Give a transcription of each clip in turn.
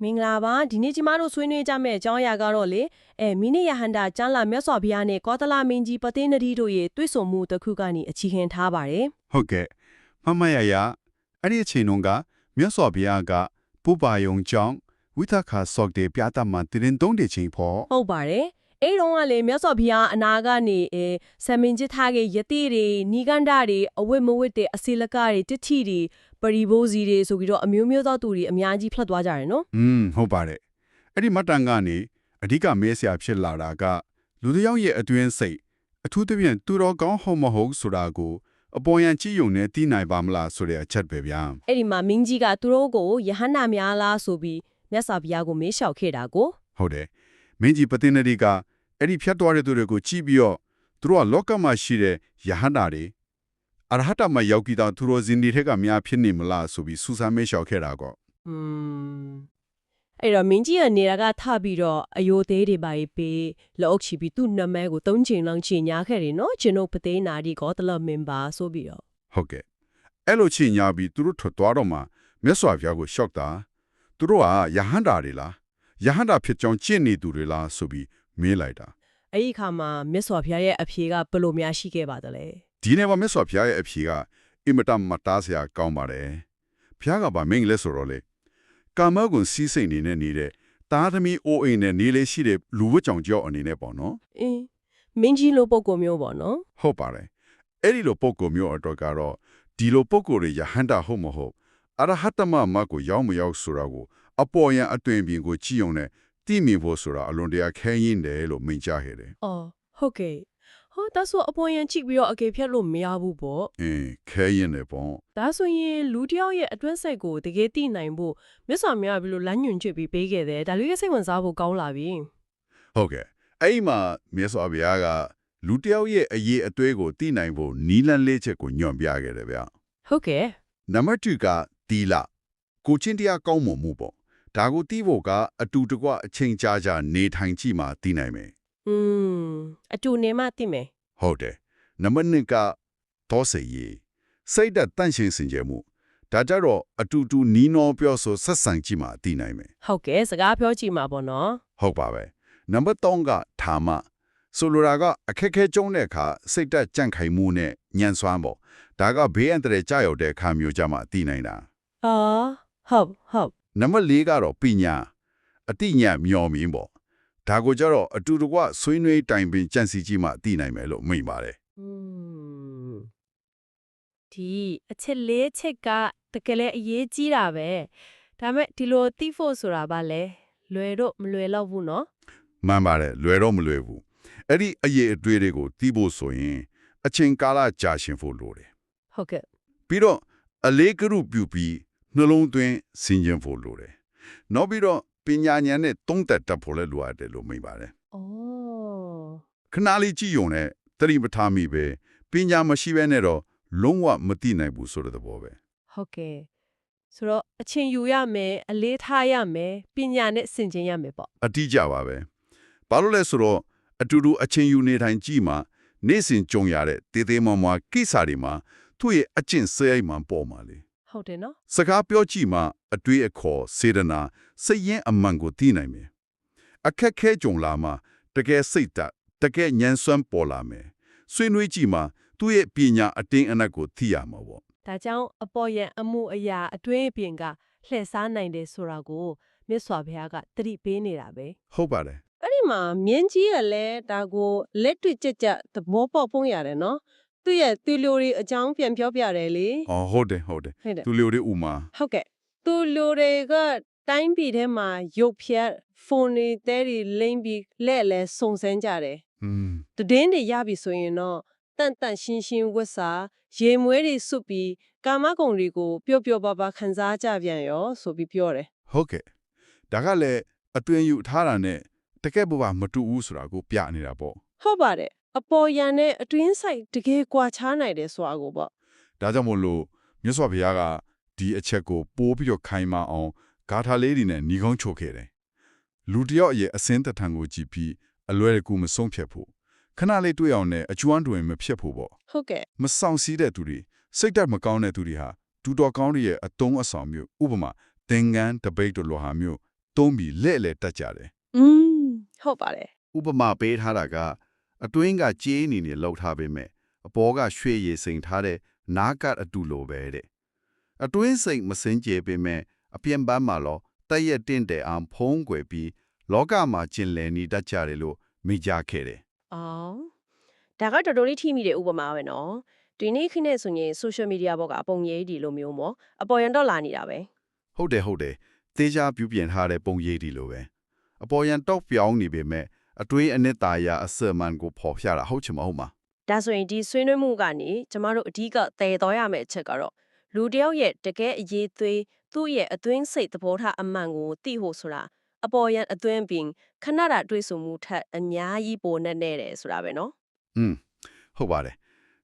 မင်္ဂလာပါဒီနေ့ကျမတို့ဆွေးနွေးကြမယ့်အကြောင်းအရာကတော့လေမိနိယဟန္တာကျမ်းလာမြတ်စွာဘုရားနဲ့ကောသလမင်းကြီးပသိနရီတို့ရဲ့တွေ့ဆုံမှုတစ်ခုကနေအခြေခံထားပါတယ်ဟုတ်ကဲ့မမရရအဲ့ဒီအချိန်တုန်းကမြတ်စွာဘုရားကပုပ္ပါယုံကြောင့်ဝိသခါစောက်တဲ့ပြတာမှတရင်တုံးတဲ့ချိန်ဖို့ဟုတ်ပါတယ်အဲ့တော့ကလေမြတ်စွာဘုရားအနာကနေဆမင်จิตထား嘅ယတိတွေနိဂန္ဓတွေအဝတ်မဝတ်တဲ့အစီလကတွေတတိတွေပရိဘိုးစီတွေဆိုပြီးတော့အမျိုးမျိုးသောသူတွေအများကြီးဖတ်သွားကြတယ်နော်ဟုတ်ပါတယ်အဲ့ဒီမတန်ကနေအဓိကမဲဆရာဖြစ်လာတာကလူတစ်ယောက်ရဲ့အတွင်းစိတ်အထူးသဖြင့်သူတော်ကောင်းဟုတ်မဟုတ်ဆိုတာကိုအပေါ်ယံကြည့်ယုံနဲ့သိနိုင်ပါမလားဆိုတဲ့အချက်ပဲဗျာအဲ့ဒီမှာမင်းကြီးကသူတို့ကိုယဟန္တာများလားဆိုပြီးမြတ်စွာဘုရားကိုမေးလျှောက်ခဲ့တာကိုဟုတ်တယ်မင်းကြီးပသိနရီကအဲ့ဒီဖြတ်သွားတဲ့သူတွေကိုကြည့်ပြီးတော့သူတို့ကလောကမှာရှိတဲ့ယဟန္တာတွေအရဟတမယောဂီတော်သူတော်စင်တွေထက်ကများဖြစ်နေမလားဆိုပြီးစူးစမ်းမေးလျှောက်ခဲ့တာကောအဲ့တော့မင်းကြီးကနေတာကထပြီးတော့အယိုသေးတွေပါပေးလက်အုပ်ချပြီးသူ့နာမည်ကို3ချိန်လောက်ချိန်ညာခဲ့တယ်နော်ကျွန်ုပ်ပသိနာဒီကောသလမင်ပါဆိုပြီးတော့ဟုတ်ကဲ့အဲ့လိုချိန်ညာပြီးသူတို့ထွက်သွားတော့မှမြတ်စွာဘုရားကိုရှောက်တာသူတို့ကယဟန္တာတွေလားယဟန္တာဖြစ်ကြောင်းကျင့်နေသူတွေလားဆိုပြီးမေးလိုက်တာအဲ့ဒီခါမှာမြတ်စွာဘုရားရဲ့အဖြေကဘယ်လိုများရှိခဲ့ပါသလဲဒီနေ့မှာမြတ်စွာဘုရားရဲ့အဖြေကအင်မတန်မတားစရာကောင်းပါတယ်ဘုရားကဗာမင်းလဲဆိုတော့လေကာမဂုဏ်စီးစိမ်နေတဲ့တာသမီအိုအိမ်နဲ့နေလေးရှိတဲ့လူဝတ်ကြောင်ကြောက်အနေနဲ့ပေါ့နော်မင်းကြီးလိုပုံကိုမျိုးပေါ့နော်ဟုတ်ပါတယ်အဲ့ဒီလိုပုံကိုမျိုးအတွက်ကတော့ဒီလိုပုံကိုရယဟန္တာဟုတ်မဟုတ်အရဟတမမကိုရောက်မရောက်ဆိုတာကိုအပေါ်ယံအတွင်ပြင်ကိုကြည့်ုံနဲ့သိမြင်ဖို့ဆိုတာအလွန်တရာခဲရင်တယ်လို့မိန့်ကြားခဲ့တယ်ဟုတ်ကဲ့ဒါဆိုအပေါ်ယံကြည့်ပြီးတော့အကေဖြတ်လို့မရဘူးပေါ့ခဲရင်တယ်ပေါ့ဒါဆိုရင်လူတယောက်ရဲ့အတွင်းစိတ်ကိုတကယ်သိနိုင်ဖို့မြတ်စွာဘုရားဘယ်လိုလမ်းညွှန်ချပြီးပေးခဲ့တယ်ဒါလေးစိတ်ဝင်စားဖို့ကောင်းလာပြီဟုတ်ကဲ့အဲ့ဒီမှာမြတ်စွာဘုရားကလူတယောက်ရဲ့အရေးအသွေးကိုသိနိုင်ဖို့နီးလန်းလေးချက်ကိုညွှန်ပြခဲ့တယ်ဗျဟုတ်ကဲ့နံပါတ်2ကတီလာကိုချင်းတရားကောင်းမွန်မှုပေါ့ဒါကိုသိဖို့ကအတူတကွအချိန်ကြာကြာနေထိုင်ကြည့်မှသိနိုင်မယ်အတူနေမှသိမယ်ဟုတ်တယ်နံပါတ်2ကသောစေရေးစိတ်တန့်ရှင်းစင်ကြယ်မှုဒါကြတော့အတူတူနီးနောပြောဆိုဆက်ဆံကြည့်မှသိနိုင်မယ်ဟုတ်ကဲ့စကားပြောကြည့်မှာပေါ့နော်ဟုတ်ပါပဲနံပါတ်3ကဓမ္မဆိုလိုတာကအခက်ခဲကြုံတဲ့အခါစိတ်ကြံ့ခိုင်မှုနဲ့ညံစွမ်းပေါ့ဒါကဘေးအန္တရာယ်ကြောက်တဲ့အခါမျိုးကြမှာသိနိုင်တာဟုတ်နံပါတ်4ကတော့ပညာအတိညာမျော်မြင်ပေါ့ဒါကိုကြတော့အတူတကွဆွေးနွေးတိုင်ပင်ကြံ့စီကြီးမှသိနိုင်မယ်လို့မိန့်ပါတယ်ဒီအချက်၄ချက်ကတကယ်လည်းအရေးကြီးတာပဲဒါမဲ့ဒီလိုသိဖို့ဆိုတာဗာလဲလွယ်တော့မလွယ်တော့ဘူးနော်မှန်ပါတယ်လွယ်တော့မလွယ်ဘူးအဲ့ဒီအရေးအတွေ့တွေကိုသိဖို့ဆိုရင်အချိန်ကာလကြာရှင်းဖို့လိုတယ်ဟုတ်ကဲ့ပြီးတော့အလေးကရုပြုပြီးနှလုံးသွင်းစဉ်းကျင်ဖို့လိုတယ်နောက်ပြီးတော့ပညာဉာဏ်နဲ့သုံးသပ်တတ်ဖို့လည်းလိုအပ်တယ်လို့မိန့်ပါတယ်ခဏလေးကြည့်ုံနဲ့သတိမထားမိပဲပညာမရှိဘဲနဲ့တော့လုံးဝမသိနိုင်ဘူးဆိုတဲ့သဘောပဲဟုတ်ကဲ့ဆိုတော့အချင်းယူရမယ်အလေးထားရမယ်ပညာနဲ့ဆင်ခြင်ရမယ်ပေါ့အတိအကျပါပဲဘာလို့လဲဆိုတော့အတူတူအချင်းယူနေတိုင်းကြည့်မှာနေ့စဉ်ကြုံရတဲ့တေးသေးမွားမွားကိစ္စတွေမှာသူ့ရဲ့အကျင့်စရိုက်မှပေါ်မှာလေဟုတ်တယ်နော်စကားပြောကြည့်မှအတွေးအခေါ်စေတနာစိတ်ရင်းအမှန်ကိုသိနိုင်မယ်အခက်ခဲကြုံလာမှတကယ်စိတ်တကယ်ဉာဏ်စွမ်းပေါ်လာမယ်ဆွေးနွေးကြည့်မှသူ့ရဲ့ပညာအတင်းအနက်ကိုသိရမှာပေါ့ဒါကြောင့်အပေါ်ယံအမှုအရာအတွင်းအပြင်ကလှည့်စားနိုင်တယ်ဆိုတာကိုမြတ်စွာဘုရားကသတိပေးနေတာပဲဟုတ်ပါတယ်အဲ့ဒီမှာမြင်းကြီးကလည်းဒါကိုလက်တွေ့ကြကြသဘောပေါက်ပုံရတယ်နော်သူ့ရဲ့သူလူတွေအကြောင်းပြန်ပြောပြတယ်လေဟုတ်တယ်သူလူတွေဥမာဟုတ်ကဲ့သူလူတွေကတိုင်းပြည်ထဲမှာရုပ်ဖြတ်ဖုန်းတွေလိမ့်ပြီးလက်လဲစုံစမ်းကြတယ်တည်င်းတွေရပြီဆိုရင်တော့တန့်ရှင်းဝတ်စာရေမွေးတွေစွပ်ပြီးကာမဂုဏ်တွေကိုပျော့ပျော့ပါပါခံစားကြပြန်ရောဆိုပြီးပြောတယ်ဟုတ်ကဲ့ဒါကလည်းအတွင်ယူထားတာနဲ့တကယ်ဘဝမတူဘူးဆိုတာကိုပြနေတာပေါ့ဟုတ်ပါတယ်အပေါ်ယံနဲ့အတွင်းဆိုင်တကယ်ကွာခြားနိုင်တယ်ဆိုတာကိုပေါ့ဒါကြောင့်မို့လို့မြတ်စွာဘုရားကဒီအချက်ကိုပိုးပြီးတော့ခိုင်မာအောင်ဂါထာလေးတွေနဲ့ညီကောင်းချုပ်ခဲ့တယ်လူတယောက်ရဲ့အစင်းတထံကိုကြည့်ပြီးအလွယ်တကူမဆုံးဖြတ်ဖို့ခဏလေးတွေ့အောင်နဲ့အကျွမ်းတွင်မဖြစ်ဖို့ပေါ့ဟုတ်ကဲ့မဆောင်စည်းတဲ့သူတွေစိတ်ဓာတ်မကောင်းတဲ့သူတွေဟာဒူတော်ကောင်းတွေရဲ့အတုံးအဆောင်မျိုးဥပမာသင်္ကန်းတပိတ်တို့လိုဟာမျိုး သုံးပြီးလဲ့တတ်ကြတယ် ဟုတ်ပါတယ် ဥပမာပေးထားတာကအတွင်းကကြေးအနေနဲ့လောက်ထားပေမဲ့အပေါ်ကရွှေရည်စိန်ထားတဲ့နားကအတူလိုပဲတဲ့အတွင်းစိတ်မစင်ကြယ်ပေမဲ့အပြင်ပန်းမှာတော့တည့်ရတင့်တဲ့အောင်ဖုံးကွယ်ပြီးလောကမှာကျင်လည်နေတတ်ကြတယ်လို့မိကြခဲ့တယ် အော်ဒါကတော်တော်လေးထိမိတဲ့ဥပမာပဲနော်ဒီနေ့ခေတ်နဲ့ဆိုရင် social media ဘောကအပုံရိပ်ဒီလိုမျိုးပေါ့အပေါ်ရန်တော့လာနေတာပဲ ဟုတ်တယ်သေချာပြုပြင်ထားတဲ့ပုံရိပ်ဒီလိုပဲအပေါ်ရန်တော့ပြောင်းနေပေမဲ့အတွေးအနှစ်သာရအစမှန်ကိုဖော်ပြတာဟုတ်ချင်မဟုတ်မှာ ဒါဆိုရင်ဒီဆွေးနွေးမှုကနေကျမတို့အဓိကတည်တော်ရမယ့်အချက်ကတော့လူတစ်ယောက်ရဲ့တကယ်အရေးသွေးသူ့ရဲ့အတွင်းစိတ်သဘောထားအမှန်ကိုသိဖို့ဆိုတာအပေါ်ရန်အတွင်းပင်ခဏတာတွေးဆမှုထက်အများကြီးပိုနဲ့နဲ့တယ်ဆိုတာပဲနော် ဟုတ်ပါတယ်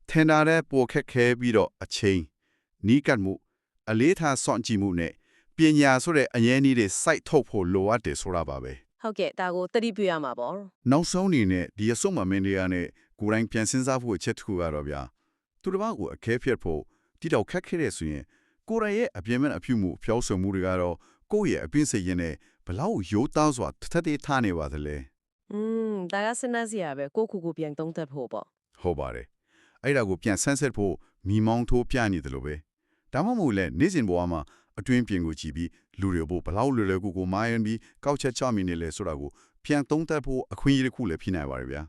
ထင်တာတဲ့ပိုခက်ခဲပြီးတော့အချိန်နီးကပ်မှုအလေးထားစောင့်ကြည့်မှုနဲ့ပညာဆိုတဲ့အငြင်းနည်းတွေစိုက်ထုတ်ဖို့လိုအပ်တယ်ဆိုတာပါပဲ ဟုတ်ကဲ့ဒါကိုသတိပြုရမှာပေါ့ နောက်ဆုံးအနေနဲ့ဒီအစုံမမင်းတွေကနဲ့ကိုယ်တိုင်ပြန်စဉ်းစားဖို့အချက်တစ်ခုကတော့ဗျာသူတစ်ပါးကိုအခဲဖြစ်ဖို့တိတော့ခက်ခဲတဲ့ဆိုရင်ကိုယ်တိုင်ရဲ့အပြင်းမဲ့အပြုမှုဖျောက်ဆွမှုတွေကတော့ကိုယ့်ရဲ့အပြင်းစိတ်ရင်းနဲ့ဘလောက်ရိုးသားစွာထထသေးထားနေပါသလဲ ဒါကစဉ်းစားစရာပဲကိုကိုပြန်သုံးသပ်ဖို့ပေါ့ ဟုတ်ပါတယ်အဲ့ဒါကိုပြန်ဆန်းစစ်ဖို့မိမောင်းထိုးပြနေတယ်လို့ပဲဒါမှမဟုတ်လဲနေ့စဉ်ဘဝမှာအတွင်းပြင်ကိုကြည့်ပြီးလူတွေဘလောက်လွယ်လွယ်ကူကူမာယန်ပြီးကောက်ချက်ချမိနေလဲဆိုတာကိုပြန်သုံးသပ်ဖို့အခွင့်အရေးတစ်ခုလည်းဖြစ်နိုင်ပါတယ်ဗျာ